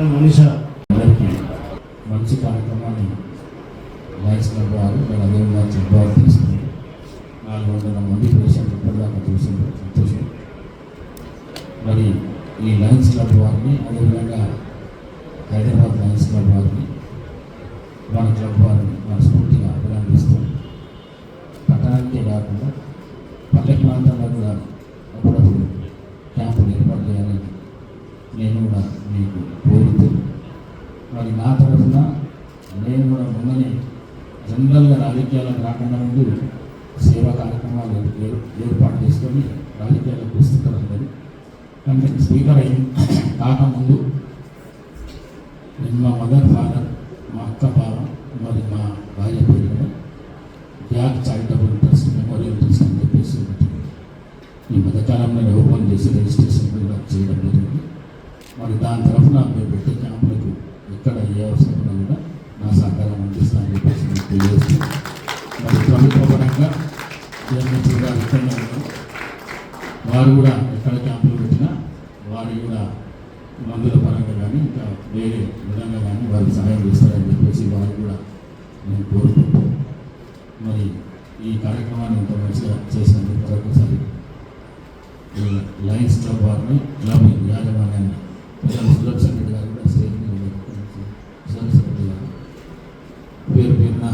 మనీషా మంచి కార్యక్రమాన్ని Lions club వారు అదేవిధంగా చెక్ వారు తీసుకుని 400 మంది పేషెంట్ ఇప్పటిదాకా చూసింది సంతోషం. మరి ఈ లయన్స్ క్లబ్ వారిని అదేవిధంగా హైదరాబాద్ లయన్స్ క్లబ్ వారిని మన క్లబ్ వారిని మనస్ఫూర్తిగా అభినందిస్తూ పట్టణానికే కాకుండా పల్లె ప్రాంతాల్లో కూడా అప్పుడప్పుడు క్యాంపులు ఏర్పాటు చేయాలని నేను కూడా మీకు కోరుతూ మరి నా తరఫున నేను కూడా మొన్ననే జనరల్గా రాజకీయాలకు రాకుండా ముందు సేవా కార్యక్రమాలు ఏర్పాటు చేసుకొని రాజకీయాలకు వస్తుంటారు అందరూ. కానీ స్పీకర్ అయ్యి కాకముందు నేను మా మదర్ ఫాదర్ మా అక్క బావ మరి మా భార్య పేరు కూడా back charitable trust memorial trust అని చెప్పేసి ఈ మధ్యకాలంలో ఓపెన్ చేసి రిజిస్ట్రేషన్ కూడా చేయడం జరిగింది. మరి దాని తరఫున మీరు పెట్టే క్యాంపులకు ఎక్కడ ఏ అవసరం ఉన్నా కూడా నా సహకారం అందిస్తానని చెప్పేసి మీకు తెలియజేస్తూ మరి ప్రభుత్వ పరంగా వారు కూడా ఎక్కడ క్యాంపులు పెట్టినా వారు కూడా మందుల పరంగా కానీ ఇంకా వేరే విధంగా కానీ వారికి సహాయం చేస్తారని చెప్పేసి వారు కూడా నేను కోరుకుంటూ మరి ఈ కార్యక్రమాన్ని ఇంత మంచిగా చేసినందుకు మరొకసారి లయన్స్ క్లబ్ వారిని క్లబ్ యాజమాన్యాన్ని సుదర్శన్ రెడ్డి గారు కూడా స్టేజ్ సుదర్శన్ రెడ్డి గారు పేరు పేరున